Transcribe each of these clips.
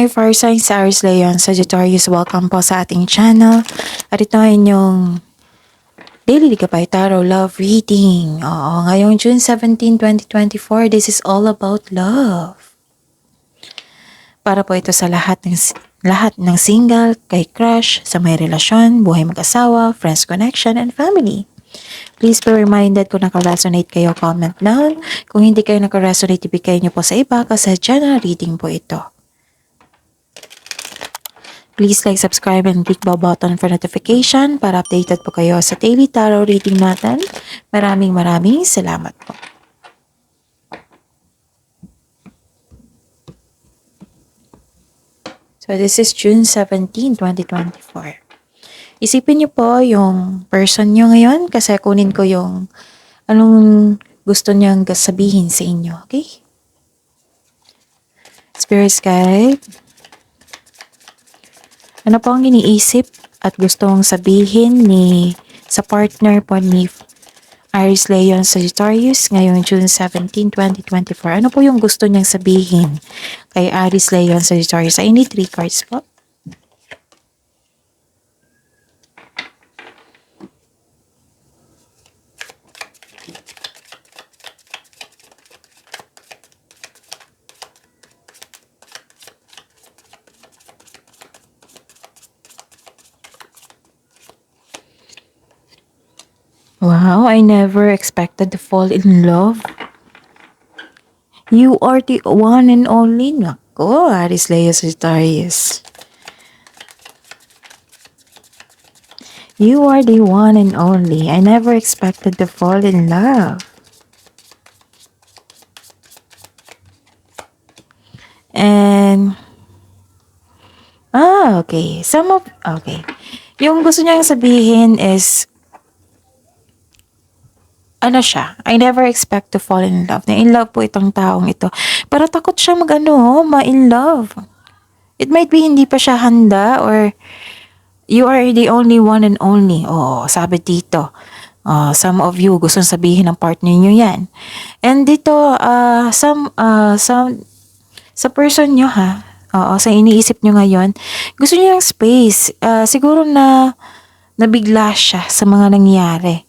Hi, Fire Signs, Aries, Leon, Sagittarius, welcome po sa ating channel. At ito ay inyong Daily Ligabay Tarot Love Reading. Ngayong June 17, 2024, this is all about love. Para po ito sa lahat ng single, kay crush, sa may relasyon, buhay mag-asawa, friends connection, and family. Please be reminded kung naka-resonate kayo, comment down. Kung hindi kayo naka-resonate, ibigay niyo po sa iba kasi general reading po ito. Please like, subscribe, and click the button for notification para updated po kayo sa daily tarot reading natin. Maraming salamat po. So this is June 17, 2024. Isipin niyo po yung person niyo ngayon kasi kunin ko yung anong gusto niyang sabihin sa inyo, okay? Spirit guide. Ano po ang iniisip at gustong sabihin sa partner po ni Aries, Leon, Sagittarius ngayong June 17, 2024? Ano po yung gusto niyang sabihin kay Aries, Leon, Sagittarius? I need 3 cards po. Wow, I never expected to fall in love. You are the one and only. Nako, Aries, Leo, Sagittarius. You are the one and only. I never expected to fall in love. And, okay. Okay. Yung gusto niyang sabihin is, ano siya, I never expect to fall in love. Na in love po itong taong ito. Pero takot siya ma-in love. It might be hindi pa siya handa or you are the only one and only. Sabi dito. Some of you gustong sabihin ng partner nyo yan. And dito, sa person nyo sa iniisip nyo ngayon, gusto nyo ng space. Siguro na nabigla siya sa mga nangyari.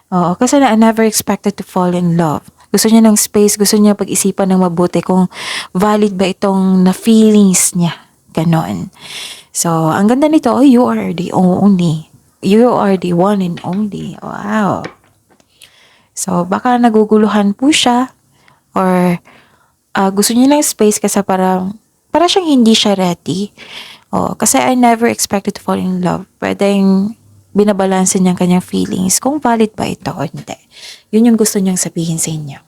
Kasi I never expected to fall in love. Gusto niya ng space, gusto niya pag-isipan ng mabuti kung valid ba itong na feelings niya. Ganon. So, ang ganda nito, you are the only. You are the one and only. Wow. So, baka naguguluhan po siya or gusto niya ng space kasi para siyang hindi siya ready. Kasi I never expected to fall in love. Pwedeng binabalansin niyang kanyang feelings kung valid ba ito o hindi. Yun yung gusto niyang sabihin sa inyo.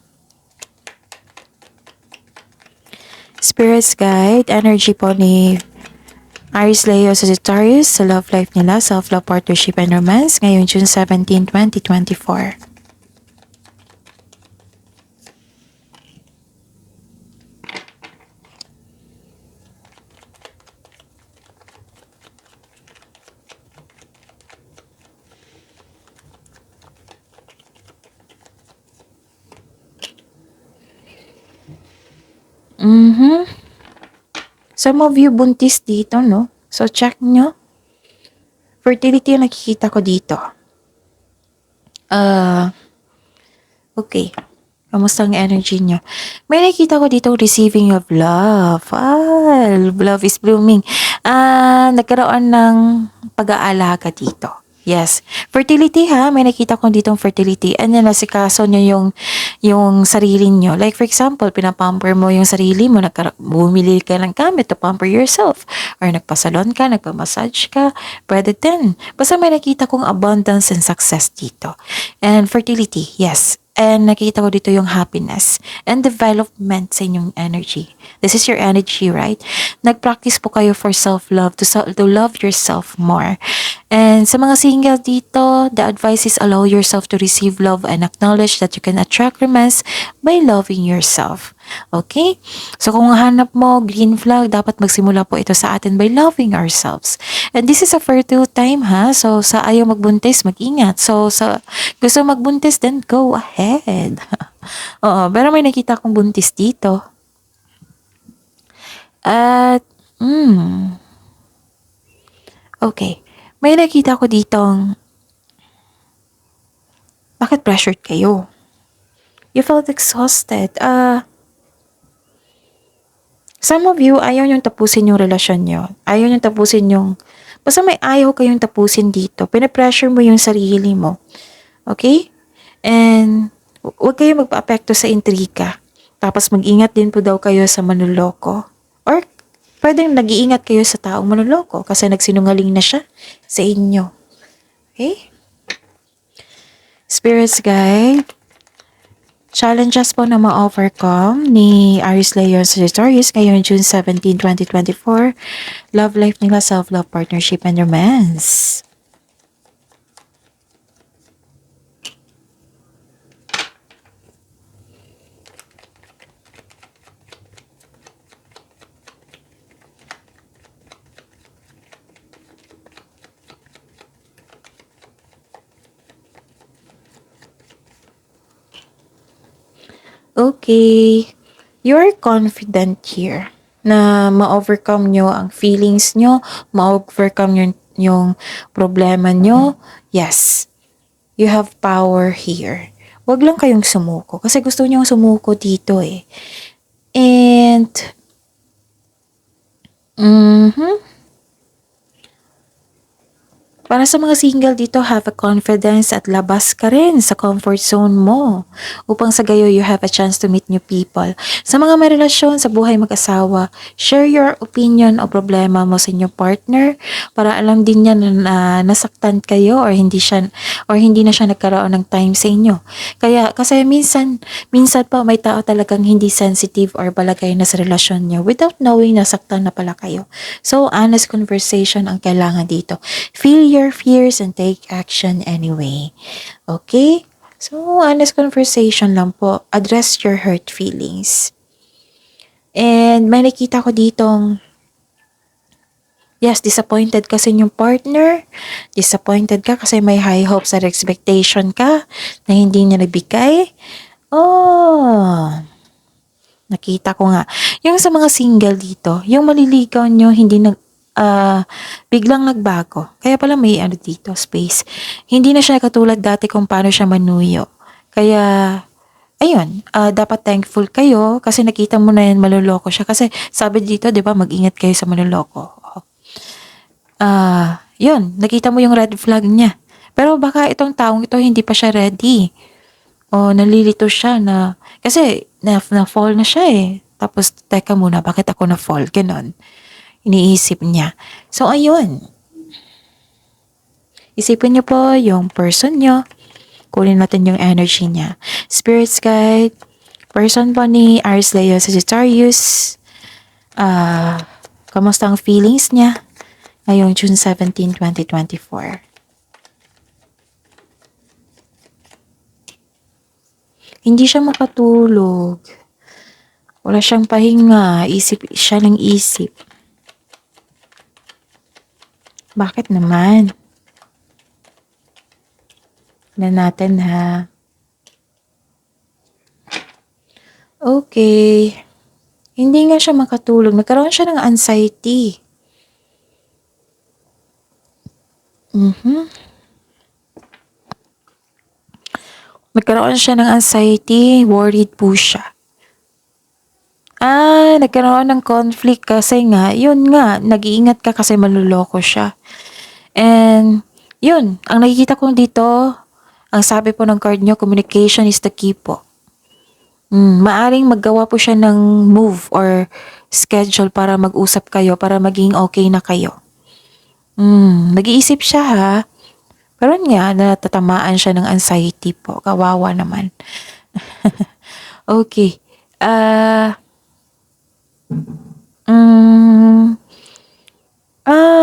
Spirits guide, energy po ni Aries, Leo, Sagittarius sa love life nila, self-love, partnership, and romance ngayong June 17, 2024. Some of you buntis dito, no? So, check nyo. Fertility yung nakikita ko dito. Okay. Kamusta ang energy nyo? May nakikita ko dito receiving of love. Love is blooming. Nagkaroon ng pag-aalaga dito. Yes. Fertility May nakita ko ditong fertility. And then nasikaso nyo yung sarili nyo. Like for example, pinapamper mo yung sarili mo. Bumili ka ng gamit to pamper yourself. Or nagpasalon ka, nagpamassage ka. Pwede din. Basta may nakita kong abundance and success dito. And fertility, yes. And nakita ko dito yung happiness and development sa inyong energy. This is your energy, right? Nag-practice po kayo for self-love, to love yourself more. And sa mga single dito, the advice is allow yourself to receive love and acknowledge that you can attract romance by loving yourself. Okay? So kung hanap mo green flag, dapat magsimula po ito sa atin by loving ourselves. And this is a fertile time So sa ayaw magbuntis, mag-ingat. So sa gusto magbuntis, then go ahead. Pero may nakita akong buntis dito. At Hmm, okay. May nakita ko ditong bakit pressured kayo? You felt exhausted. Some of you, ayaw niyong tapusin yung relasyon niyo. Ayaw niyong tapusin yung, basta may ayaw kayong tapusin dito. Pinapressure mo yung sarili mo. Okay? And, huwag kayo magpa-apekto sa intriga. Tapos mag-ingat din po daw kayo sa manloloko. Or, pwedeng nag-iingat kayo sa taong manloloko kasi nagsinungaling na siya sa inyo. Okay? Spirits guide, challenges po na ma-overcome ni Aries Leo Sagittarius ngayon June 17, 2024. Love life nila, self-love, partnership, and romance. Okay. You're confident here na ma-overcome nyo ang feelings nyo, ma-overcome yung problema nyo. Yes, you have power here. Huwag lang kayong sumuko kasi gusto nyo sumuko dito eh. And, para sa mga single dito, have a confidence at labas ka rin sa comfort zone mo upang sa gayo you have a chance to meet new people. Sa mga may relasyon, sa buhay mag-asawa, share your opinion o problema mo sa inyong partner para alam din niya na nasaktan kayo or hindi na siya nagkaroon ng time sa inyo. Kaya kasi minsan pa may tao talagang hindi sensitive or balagay na sa relasyon niyo without knowing nasaktan na pala kayo. So honest conversation ang kailangan dito. Feel your fears and take action anyway. Okay? So, honest conversation lang po. Address your hurt feelings. And may nakita ko ditong, yes, disappointed kasi yung partner. Disappointed ka kasi may high hopes or expectation ka na hindi niya nabigay. Oh, nakita ko nga. Yung sa mga single dito, yung maliligaw nyo, hindi biglang nagbago. Kaya pala may dito, space. Hindi na siya katulad dati kung paano siya manuyo. Kaya, ayun, dapat thankful kayo kasi nakita mo na yan, maluloko siya. Kasi sabi dito, di ba, mag-ingat kayo sa maluloko. Yun, nakita mo yung red flag niya. Pero baka itong taong ito, hindi pa siya ready. O nalilito siya na, kasi na-fall na siya eh. Tapos, teka muna, bakit ako na-fall? Ganon. Iniisip niya. So, ayun. Isipin niyo po yung person niyo. Kunin natin yung energy niya. Spirits guide. Person po ni Aries Leo Sagittarius. Kamusta ang feelings niya? Ngayong June 17, 2024. Hindi siya makatulog. Wala siyang pahinga. Isip siya ng isip. Bakit naman? Na natin ha. Okay. Hindi nga siya makatulog. Nagkaroon siya ng anxiety. Nagkaroon siya ng anxiety. Worried po siya. Nagkaroon ng conflict kasi nga, yun nga, nag-iingat ka kasi maluloko siya. And, yun, ang nakikita ko dito, ang sabi po ng card nyo, communication is the key po. Maaring maggawa po siya ng move or schedule para mag-usap kayo, para maging okay na kayo. Nag-iisip siya ha. Pero nga, natatamaan siya ng anxiety po. Kawawa naman. Okay.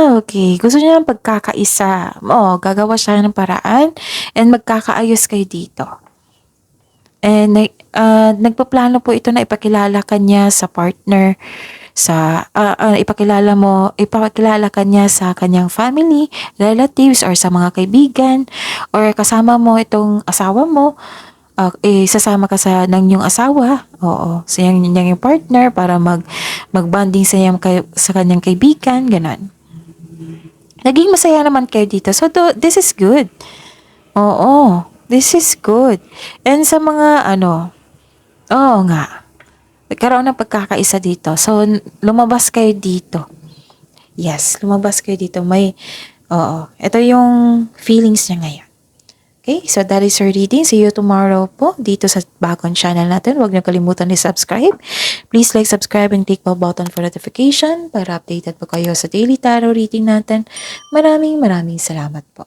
Okay. Gusto niya ng pagkakaisa. Gagawa siya ng paraan and magkakaayos kayo dito. And nagpaplano po ito na ipakilala kanya sa partner, ipakilala kanya sa kanyang family, relatives, or sa mga kaibigan, or kasama mo itong asawa mo. sasama ka sa ng iyong asawa. Oo, sa yung partner para magbanding sa kanyang kaibigan, ganon. Naging masaya naman kayo dito. So, this is good. Oo, this is good. And sa mga oo nga, nagkaroon ng pagkakaisa dito. So, lumabas kayo dito. Yes, lumabas kayo dito. Ito yung feelings niya ngayon. Okay, so that is your reading. See you tomorrow po dito sa bagong channel natin. Huwag niyo kalimutan i-subscribe. Please like, subscribe, and click bell button for notification para updated po kayo sa daily tarot reading natin. Maraming salamat po.